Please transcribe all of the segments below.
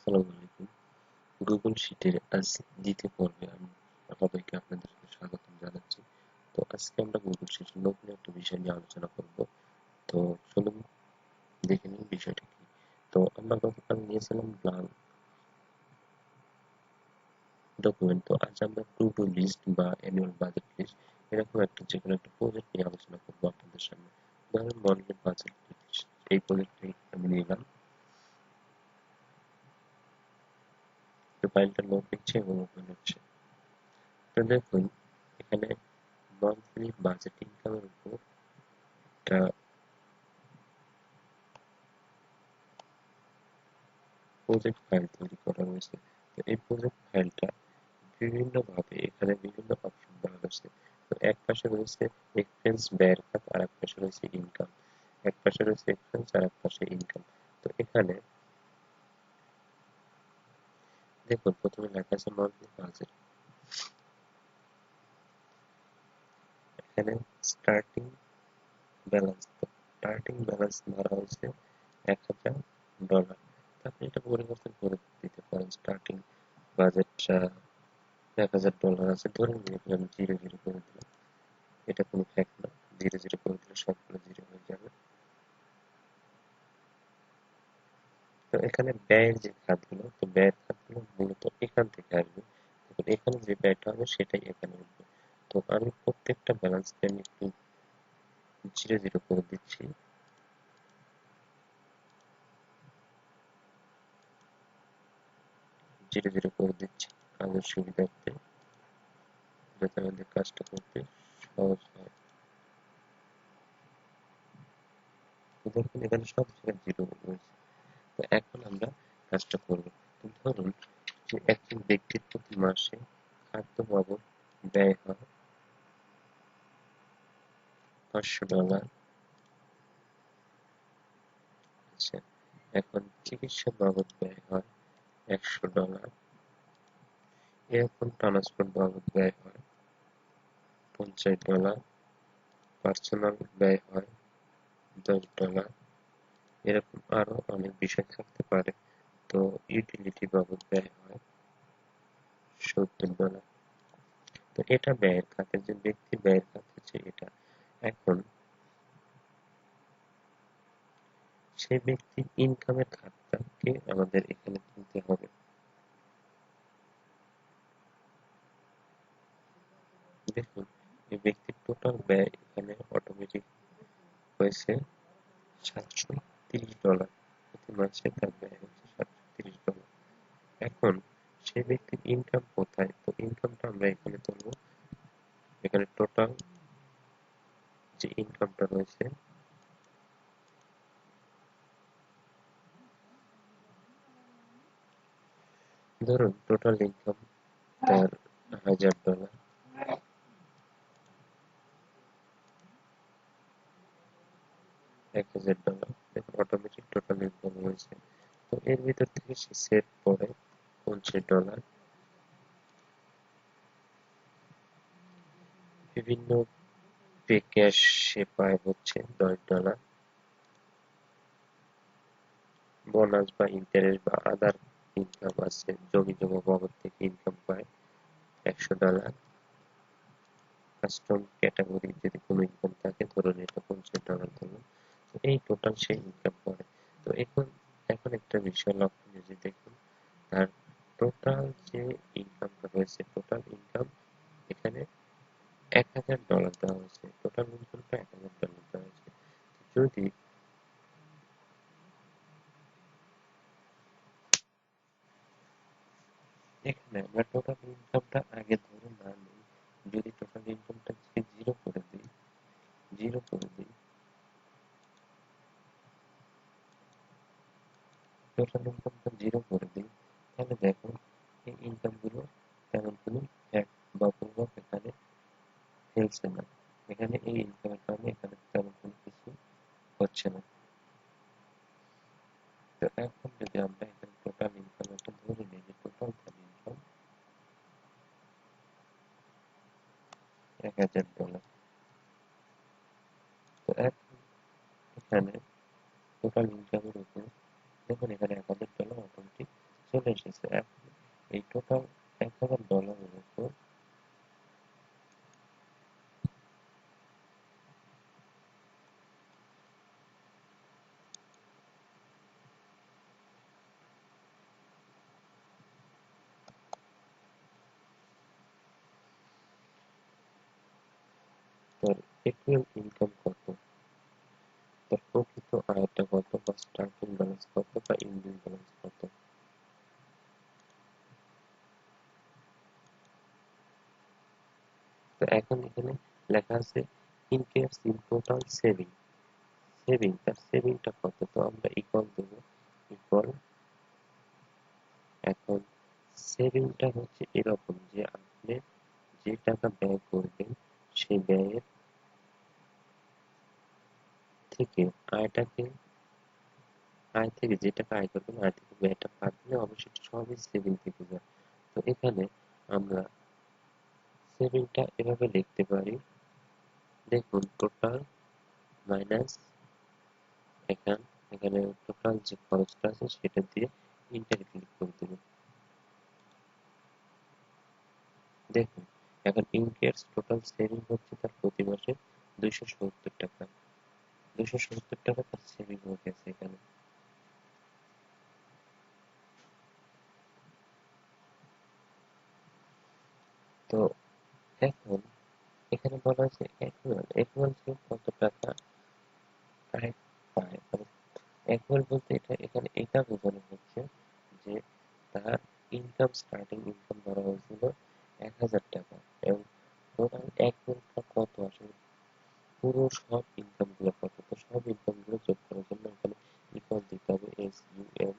আসসালামু আলাইকুম। গুগল শিটের আজ দ্বিতীয় পর্বে আমি সবাইকে আপনাদেরকে স্বাগতম জানাচ্ছি। তো আজকে আমরা গুগল শিটের নতুন একটা বিষয় নিয়ে আলোচনা করব। তো চলুন দেখে নিই বিষয়টা কি। তো আমরা গতকাল নিয়েছিলাম ব্ল্যাঙ্ক ডকুমেন্ট। তো আজ আমরা টু ডু লিস্ট বা অ্যানুয়াল বাজেট লিস্ট এরকম একটা যেকোনো একটা প্রজেক্ট নিয়ে আলোচনা করবো আপনাদের সামনে। ধরেন মন্থলি বাজেট লিস্ট, এই প্রজেক্টটাই আমি নিলাম। তো ফাইলটা লোড নিচ্ছে এবং ওপেন হচ্ছে। তো দেখুন এখানে মান্থলি বাজেট ইনকামের উপর একটা প্রজেক্ট ফাইল তৈরি করা হয়েছে। তো এই প্রজেক্ট ফাইলটা বিভিন্নভাবে এখানে বিভিন্ন অপশন দেওয়া হয়েছে। তো এক পাশে রয়েছে এক্সপেন্স ব্যয়ের খাত, আর এক পাশে রয়েছে ইনকাম। এক পাশে রয়েছে এক্সপেন্স আর এক পাশে ইনকাম। তো এখানে দেখুন প্রথমে লেখা আছে মান্থলি বাজেট। এখানে স্টার্টিং ব্যালেন্স, তো স্টার্টিং ব্যালেন্স ধরা হয়েছে $1000। আপনি এটা পরিবর্তন করে দিতে পারেন। স্টার্টিং বাজেটটা $1000 আছে, ধরে নিয়ে আমি 0 করে দিলাম। এটা কোনো ফ্যাক্ট না, 0 করে দিলে সবগুলো 0 হয়ে যাবে। তো এখানে ব্যয়ের যে খাতগুলো, তো ব্যয়ের খাতগুলো মূলত এখান থেকে আসবে। দেখুন এখানে যে ব্যয়টা হবে সেটাই এখানে উঠবে। তো আমি প্রত্যেকটা ব্যালেন্সকে আমি একটু 0 করে দিচ্ছি। 0 করে দিচ্ছি কাজের সুবিধার্থে, যাতে আমাদের কাজটা করতে সহজ হয়। তো দেখুন এখানে সব জায়গায় 0 রয়েছে। তো এখন আমরা কাজটা করব। তো ধরুন যে একজন ব্যক্তির প্রতি মাসে খাদ্য বাবদ ব্যয় হয় $500। আচ্ছা, এখন চিকিৎসা বাবদ ব্যয় হয় $100। এরকম ট্রান্সপোর্ট বাবদ ব্যয় হয় $50। পার্সোনাল ব্যয় হয় $10। এরকম আরো অনেক বিষয় থাকতে পারে। তো ইউটিলিটি বাবদ ব্যয় হয় $70। তো এটা ব্যয়ের খাতে, যে ব্যক্তি ব্যয়ের খাত হচ্ছে এটা। এখন সেই ব্যক্তির ইনকামের খাতটাকে আমাদের এখানে তুলতে হবে। দেখুন এই ব্যক্তির টোটাল ব্যয় এখানে অটোমেটিক হয়েছে $730। প্রতি মাসে তার ব্যয় হচ্ছে $730। এখন সেই ব্যক্তির ইনকাম কোথায়? তো ইনকামটা আমরা এখানে তুলবো। এখানে টোটাল যে ইনকামটা রয়েছে, ধরুন টোটাল ইনকাম তার $1000। $1000 দেখুন অটোমেটিক টোটাল ইনকাম রয়েছে। তো এর ভিতর থেকে সে সেভ করে $50। বিভিন্ন পে ক্যাশ সে পায় হচ্ছে $10। বোনাস বা ইন্টারেস্ট বা আদার ইনকাম আছে, জমি জমা বাবদ থেকে ইনকাম পায় $100। কাস্টম ক্যাটাগরি যদি কোনো ইনকাম থাকে, ধরুন এটা $50 ধরুন। তো এই টোটাল সে ইনকাম করে। তো এখন এখন একটা বিষয় লক্ষণীয় যে দেখুন তার টোটাল যে ইনকামটা হয়েছে, টোটাল ইনকাম এখানে $1000 দেওয়া হয়েছে। টোটাল ইনকামটা $1000 দেওয়া হয়েছে। যদি এখানে আমরা টোটাল ইনকামটা আগে ধরে না নিই, যদি টোটাল ইনকামটাকে জিরো করে দিই, টোটাল ইনকামটা জিরো করে দিই, তাহলে দেখো এই ইনকাম গুলো তেমন কোনো ফ্যাক্ট বা প্রভাব এখানে ফেলছে না। এখানে এই ইনকামের কারণে এখানে তেমন কোনো কিছু হচ্ছে না। তো এখন যদি আমরা এখানে টোটাল ইনকাম একটা ধরে নিই, যে টোটাল তার ইনকাম $1000। তো এখন এখানে টোটাল ইনকামের উপর দেখুন এখানে $1000 অটোমেটিক চলে তার অ্যানুয়াল ইনকাম কত, তার প্রকৃত আয়টা কত, বা স্টার্টিং ব্যালেন্স কত, বা এন্ডিং ব্যালেন্স কত। তো এখন এখানে লেখা আছে in case in total saving তার সেভিংটা কত, তো আমরা ইকুয়াল দেবো, ইকুয়াল। এখন সেভিংটা হচ্ছে এরকম যে আপনি যে টাকা ব্যয় করবেন সেই ব্যয়ের থেকে আয়টাকে, আয় থেকে যে টাকা আয় করবেন আয় থেকে ব্যয়টা বাদ দিলে অবশ্যই সবই সেভিং থেকে যায়। তো এখানে আমরা সেভিংটা এভাবে লিখতে পারি, দেখুন টোটাল মাইনাস এখানে টোটাল যে খরচটা আছে সেটা দিয়ে ইন্টার ক্লিক করে দেবেন। দেখুন এখন ইনকেস টোটাল সেভিং হচ্ছে তার প্রতি মাসে 270 টাকা, 270 টাকা তার সেভিং হয়ে গেছে এখানে। তো এখন এখানে বলা আছে অ্যানুয়াল সে কত টাকা আয় পায়, মানে অ্যানুয়াল বলতে এটা এখানে এটা বোঝানো হচ্ছে যে তার ইনকাম, স্টার্টিং ইনকাম ধরা হয়েছিল 1000 টাকা, এবং টোটাল অ্যানুয়ালটা কত আসলে পুরো সব ইনকাম গুলো কত, তো সব ইনকাম গুলো যোগ করার জন্য এখানে ইকুয়াল দিতে হবে SUM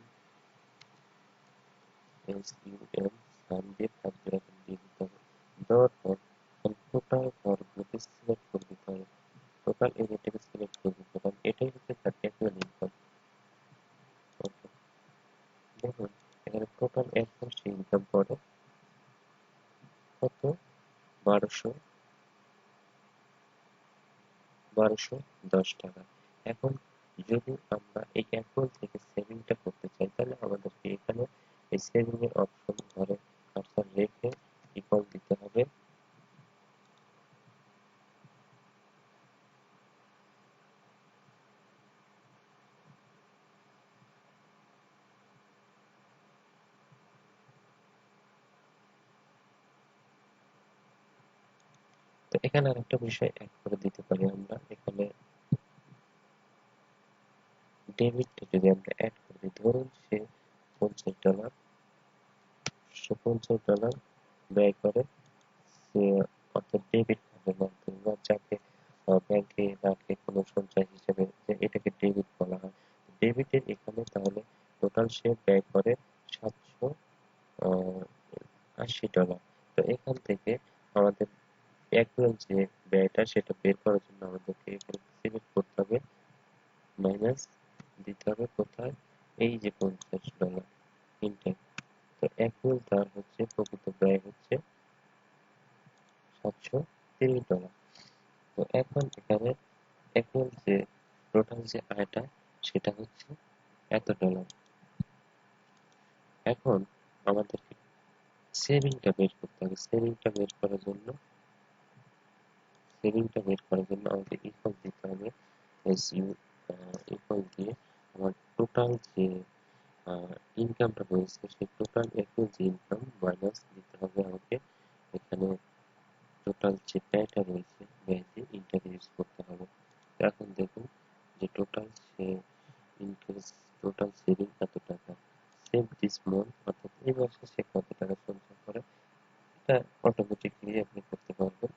সাম দিয়ে ফার্স্ট ব্র্যাকেট দিয়ে দিতে হবে, দেওয়ার পর টোটাল ঘরগুলোকে সিলেক্ট করে দিতে হবে, টোটাল এরিয়াটাকে সিলেক্ট করে দিতে হবে, কারণ এটাই হচ্ছে তার অ্যানুয়াল ইনকাম। ওকে, দেখুন এখানে টোটাল এক মাসে ইনকাম করে কত, 1210 টাকা। এখন যদি আমরা এই অ্যাকাউন্ট থেকে সেভিংটা করতে চাই তাহলে আমাদেরকে এখানে এই সেভিং এর অপশন ঘরে কার্সর রেখে ইকুয়াল দিতে হবে। তো এখানে আরেকটা বিষয় অ্যাড করে দিতে পারি আমরা, এখানে ডেবিটটা যদি আমরা অ্যাড করে দিই, ধরুন সে $50, সে $50 ব্যয় করে, সে অর্থাৎ ডেবিট কার্ডের মাধ্যমে বা যাকে ব্যাংকে রাখে কোনো সঞ্চয় হিসেবে, যে এটাকে ডেবিট বলা হয়। ডেবিটের এখানে তাহলে টোটাল সে ব্যয় করে $780। তো এখান থেকে আমাদের অ্যাকুয়াল যে ব্যয়টা সেটা বের করার জন্য আমাদেরকে এখানে সিলেক্ট করতে হবে, মাইনাস দিতে হবে কোথায়, এই যে $50 ইনটেক। তো অ্যাকুয়াল তার হচ্ছে প্রকৃত ব্যয় হচ্ছে $730। তো এখন এখানে অ্যাকুয়াল যে টোটাল যে আয়টা সেটা হচ্ছে এত ডলার। এখন আমাদেরকে সেভিংটা বের করতে হবে, সেভিংটা বের করার জন্য আমাদের ইকুয়াল দিতে হবে এসইউ, ইকুয়াল দিয়ে আমার টোটাল যে ইনকামটা রয়েছে সেই টোটাল অ্যাকুয়াল যে ইনকাম মাইনাস দিতে হবে আমাকে এখানে টোটাল যে ব্যয়টা রয়েছে ব্যয় দিয়ে ইন্টারফেস করতে হবে। এখন দেখুন যে টোটাল সে ইনক্রিজ, টোটাল সেভিং কত টাকা, সেভ দিস মান্থ অর্থাৎ এই মাসে সে কত টাকা সঞ্চয় করে, এটা অটোমেটিকলি আপনি করতে পারবেন।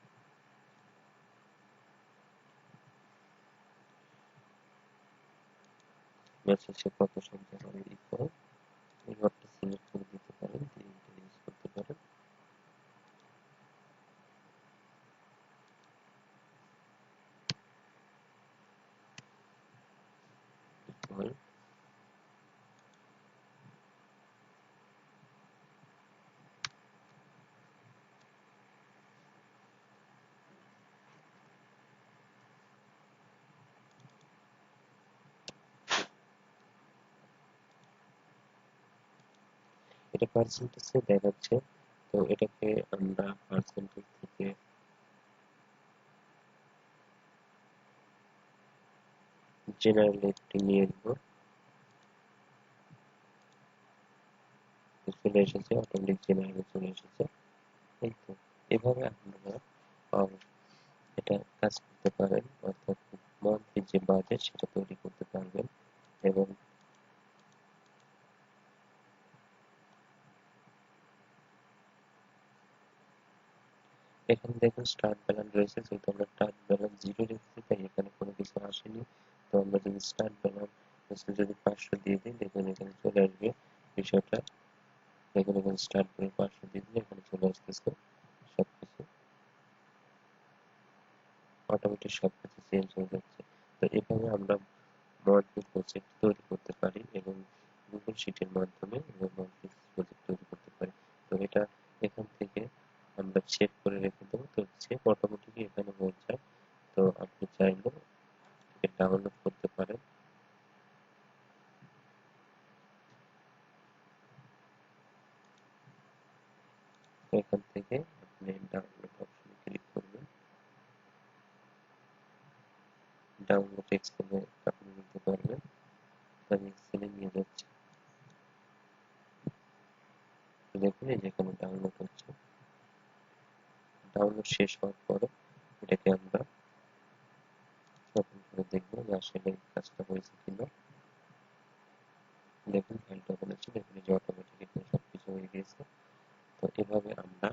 মাসে সে কত সঞ্চয় করে ইকুয়াল, এই ঘরটা সিলেক্ট করে দিতে পারেন, দিয়ে ইউজ করতে পারেন। ইকুয়াল এটা পার্সেন্টেজে দেখাচ্ছে, তো এটাকে আমরা পার্সেন্টেজ থেকে জেনারেল একটি নিয়ে নেব, চলে এসেছে অটোমেটিক জেনারেলে চলে এসেছে। এই তো এভাবে আমরা পাবো। এটা কাজ করতে পারেন, অর্থাৎ মন্থলি যে বাজেট সেটা তৈরি করতে পারবেন। এবং এখানে দেখুন স্টার্ট ব্যালেন্স রয়েছে, যেহেতু আমরা স্টার্ট ব্যালেন্স 0 রেখেছি তাই এখানে কোনো কিছু আসেনি। তো আমরা যদি স্টার্ট ব্যালেন্স যদি 500 দিয়ে দিই, দেখুন এখানে চলে আসবে বিষয়টা। দেখুন এখানে স্টার্ট ব্যালেন্স 500 দিয়ে দিলে এখানে চলে আসতেছে সবকিছু, অটোমেটিক সবকিছু চেঞ্জ হয়ে যাচ্ছে। তো এভাবে আমরা মান্থলি প্রজেক্ট তৈরি করতে পারি এবং গুগল শিটের মাধ্যমে মান্থলি প্রজেক্ট তৈরি করতে পারি। তো এটা এখান থেকে আমরা সেভ করে রেখে দেবো, তো সেভ অটোমেটিকই এখানে হয়ে যায়। তো আপনি চাইলে এটা ডাউনলোড করতে পারেন। তো এখান থেকে আপনি ডাউনলোড অপশনে ক্লিক করবেন, ডাউনলোড এক্সেলে আপনি নিতে পারবেন। আমি এক্সেলে নিয়ে যাচ্ছি, দেখুন এই যেখানে ডাউনলোড হচ্ছে। ডাউনলোড শেষ হওয়ার পরে এটাকে আমরা ওপেন করে দেখবো যে আসলে কাজটা হয়েছে কিনা। দেখুন ফাইলটা ওপেন হচ্ছে, দেখুন যে অটোমেটিক এখানে সবকিছু হয়ে গিয়েছে। তো এভাবে আমরা